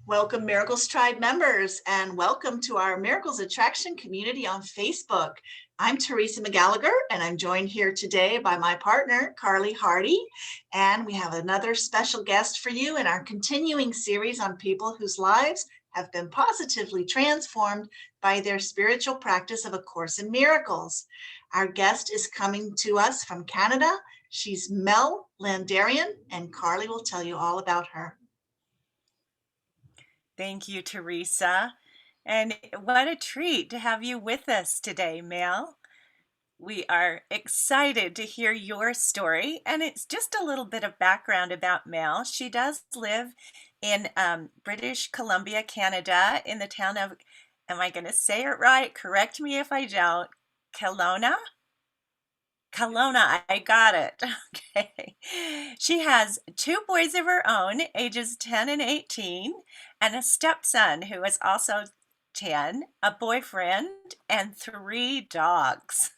Welcome, Miracles Tribe members, and welcome to our Miracles Attraction community on Facebook. I'm Teresa McGallagher, and I'm joined here today by my partner, Carly Hardy. And we have another special guest for you in our continuing series on people whose lives have been positively transformed by their spiritual practice of A Course in Miracles. Our guest is coming to us from Canada. She's Mel Landarian, and Carly will tell you all about her. Thank you, Teresa. And what a treat to have you with us today, Mel. We are excited to hear your story. And it's just a little bit of background about Mel. She does live in British Columbia, Canada, in the town of, am I going to say it right? Correct me if I don't. Kelowna? Kelowna, I got it. Okay. She has two boys of her own, ages 10 and 18, and a stepson who is also 10, a boyfriend, and three dogs.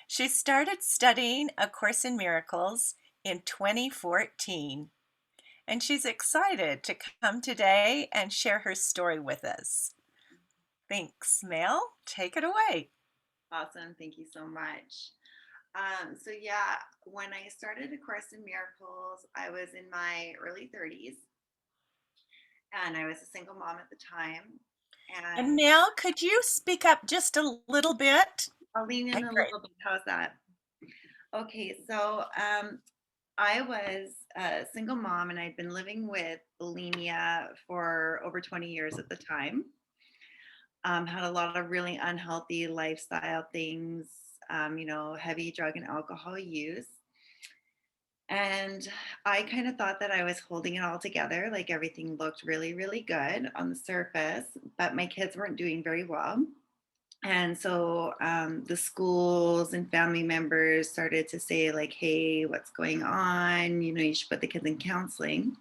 She started studying A Course in Miracles in 2014, and she's excited to come today and share her story with us. Thanks, Mel. Take it away. Awesome. Thank you so much. So when I started A Course in Miracles, I was in my early 30s and I was a single mom at the time. And And Mel, could you speak up just a little bit? I'll lean in Okay, a great. little bit. How's that? Okay, so I was a single mom and I'd been living with bulimia for over 20 years at the time. Had a lot of really unhealthy lifestyle things, heavy drug and alcohol use. And I kind of thought that I was holding it all together, like everything looked really, really good on the surface, but my kids weren't doing very well. And so the schools and family members started to say, like, hey, what's going on? You should put the kids in counseling.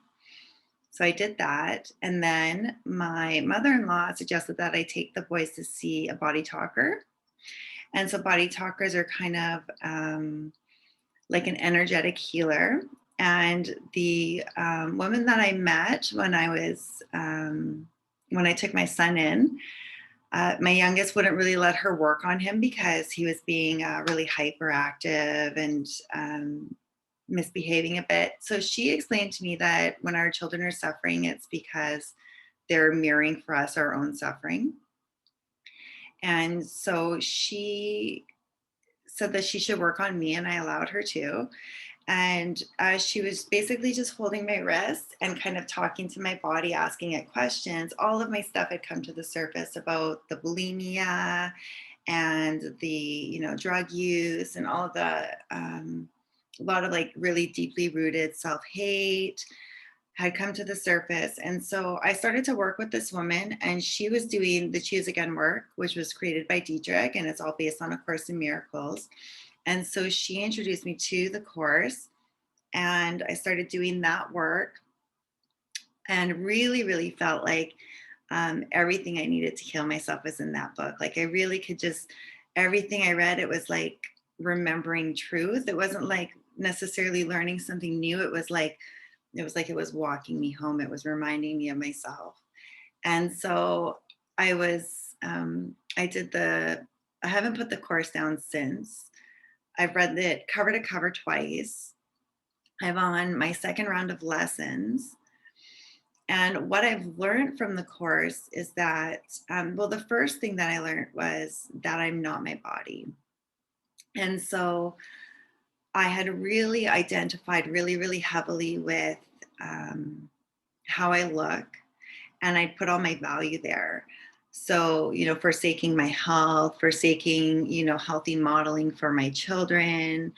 So I did that. And then my mother in law suggested that I take the boys to see a body talker. And so body talkers are kind of like an energetic healer. And the woman that I met when I took my son in, my youngest wouldn't really let her work on him because he was being really hyperactive and misbehaving a bit. So she explained to me that when our children are suffering, it's because they're mirroring for us our own suffering. And so she said that she should work on me, and I allowed her to. And she was basically just holding my wrist and kind of talking to my body, asking it questions. All of my stuff had come to the surface about the bulimia and the drug use and all of the a lot of like really deeply rooted self-hate had come to the surface. And so I started to work with this woman, and she was doing the Choose Again work, which was created by Dietrich, and it's all based on A Course in Miracles. And so she introduced me to the course, and I started doing that work and really, really felt like everything I needed to heal myself was in that book. Like I really could just, everything I read, it was like remembering truth. It wasn't like necessarily learning something new. It was walking me home. It was reminding me of myself. And so I was, I did I haven't put the course down since. I've read it cover to cover twice. I'm on my second round of lessons. And what I've learned from the course is that, the first thing that I learned was that I'm not my body. And so I had really identified really, really heavily with how I look, and I put all my value there. So, forsaking my health, forsaking, healthy modeling for my children.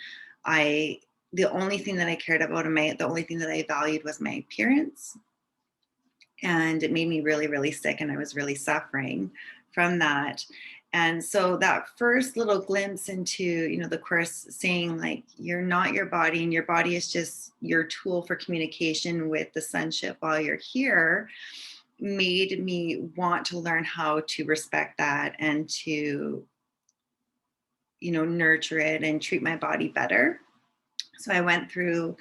The only thing that I cared about and the only thing that I valued was my appearance. And it made me really, really sick, and I was really suffering from that. And so that first little glimpse into, the course saying like, you're not your body and your body is just your tool for communication with the sonship while you're here, made me want to learn how to respect that and to, nurture it and treat my body better. So I went through,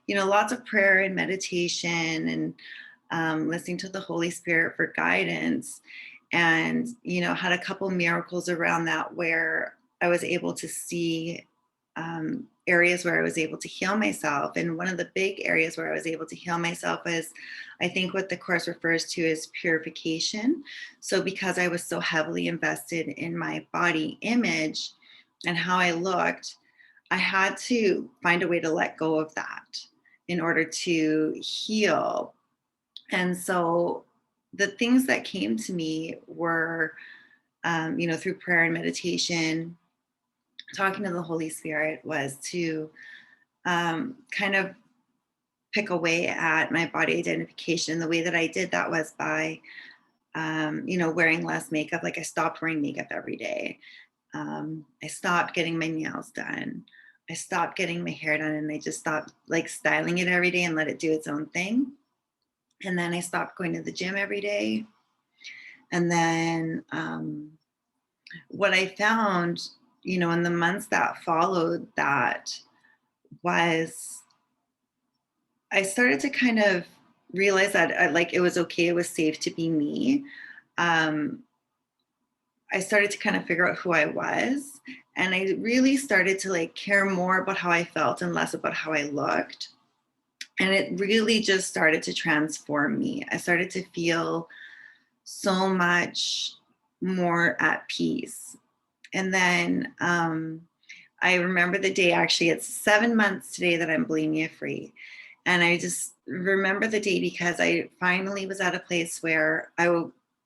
lots of prayer and meditation and listening to the Holy Spirit for guidance, and, had a couple miracles around that where I was able to see areas where I was able to heal myself. And one of the big areas where I was able to heal myself is, I think, what the Course refers to as purification. So, because I was so heavily invested in my body image and how I looked, I had to find a way to let go of that in order to heal. And so, the things that came to me were, through prayer and meditation, talking to the Holy Spirit, was to kind of pick away at my body identification. The way that I did that was by, wearing less makeup. Like, I stopped wearing makeup every day. I stopped getting my nails done. I stopped getting my hair done, and I just stopped like styling it every day and let it do its own thing. And then I stopped going to the gym every day. And then what I found, in the months that followed that, was I started to kind of realize that like it was okay, it was safe to be me. Um, I started to kind of figure out who I was, and I really started to like care more about how I felt and less about how I looked. And it really just started to transform me. I started to feel so much more at peace. And then I remember the day, actually, it's 7 months today that I'm bulimia free. And I just remember the day because I finally was at a place where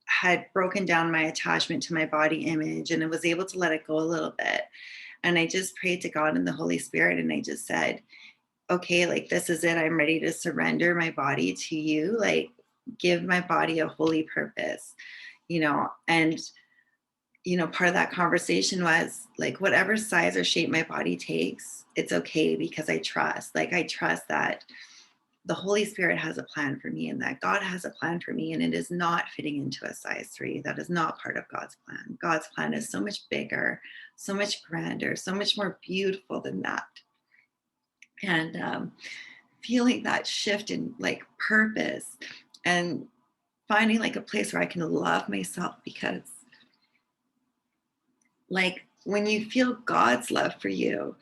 had broken down my attachment to my body image, and I was able to let it go a little bit. And I just prayed to God and the Holy Spirit, and I just said, okay, like, this is it. I'm ready to surrender my body to you. Like, give my body a holy purpose, and part of that conversation was like, whatever size or shape my body takes, it's okay, because I trust. Like, I trust that the Holy Spirit has a plan for me, and that God has a plan for me, and it is not fitting into a size 3. That is not part of God's plan. God's plan is so much bigger, so much grander, so much more beautiful than that. And feeling that shift in like purpose, and finding like a place where I can love myself, because like when you feel God's love for you,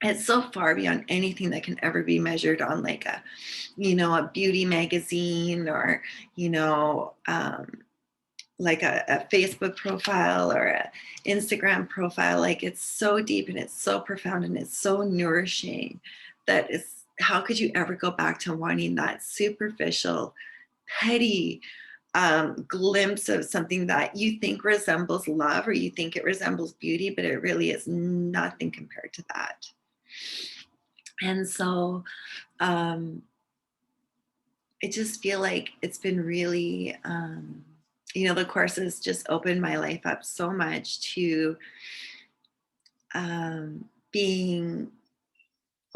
it's so far beyond anything that can ever be measured on like a beauty magazine, or, like a Facebook profile or a Instagram profile. Like, it's so deep and it's so profound and it's so nourishing that it's, how could you ever go back to wanting that superficial, petty glimpse of something that you think resembles love, or you think it resembles beauty, but it really is nothing compared to that. And so I just feel like it's been really, the Course has just opened my life up so much to being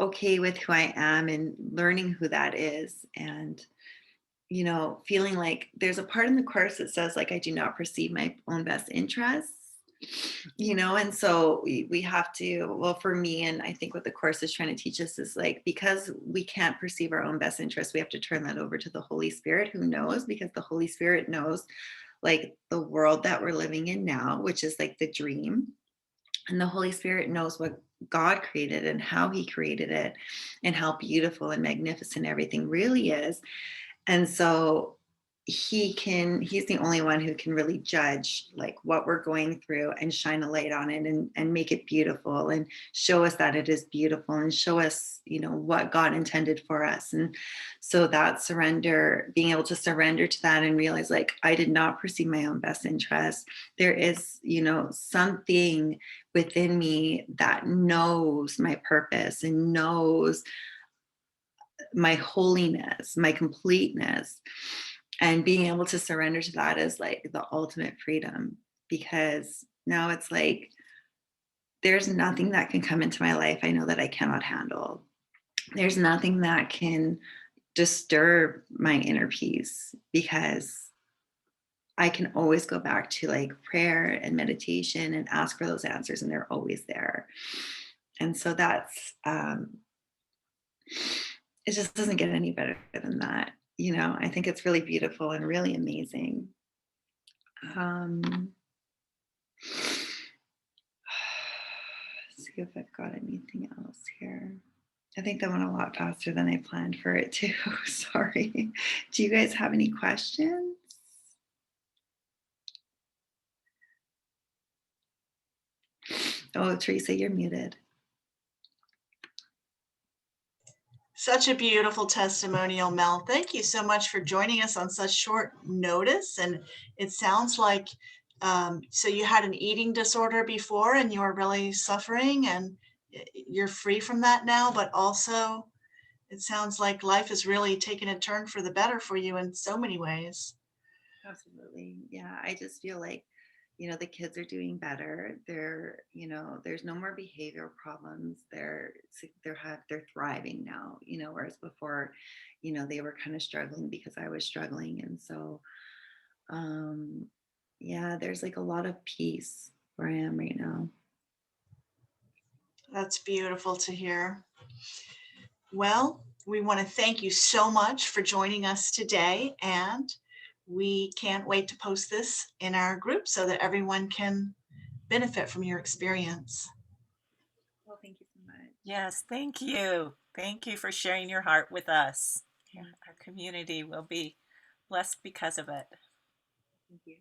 okay with who I am and learning who that is. And feeling like there's a part in the Course that says, like, I do not perceive my own best interests, and so we have to, well, for me, and I think what the Course is trying to teach us is, like, because we can't perceive our own best interests, we have to turn that over to the Holy Spirit, who knows, because the Holy Spirit knows, like, the world that we're living in now, which is like the dream. And the Holy Spirit knows what God created and how he created it, and how beautiful and magnificent everything really is. And so he's the only one who can really judge like what we're going through, and shine a light on it, and make it beautiful, and show us that it is beautiful, and show us, what God intended for us. And so that surrender, being able to surrender to that and realize, like, I did not perceive my own best interest. There is, something within me that knows my purpose and knows my holiness, my completeness. And being able to surrender to that is like the ultimate freedom, because now it's like there's nothing that can come into my life I know that I cannot handle. There's nothing that can disturb my inner peace, because I can always go back to like prayer and meditation and ask for those answers, and they're always there. And so that's it just doesn't get any better than that. I think it's really beautiful and really amazing. Um, see if I've got anything else here. I think that went a lot faster than I planned for it to. Sorry. Do you guys have any questions? Oh, Teresa, you're muted. Such a beautiful testimonial, Mel. Thank you so much for joining us on such short notice. And it sounds like, so you had an eating disorder before and you were really suffering, and you're free from that now, but also it sounds like life is really taking a turn for the better for you in so many ways. Absolutely. Yeah. I just feel like, the kids are doing better. There's no more behavioral problems. They're thriving now, whereas before, they were kind of struggling because I was struggling. And so, um, yeah, there's like a lot of peace where I am right now. That's beautiful to hear. Well, we want to thank you so much for joining us today, and we can't wait to post this in our group so that everyone can benefit from your experience. Well, thank you so much. Yes, thank you. Thank you for sharing your heart with us. Yeah, our community will be blessed because of it. Thank you.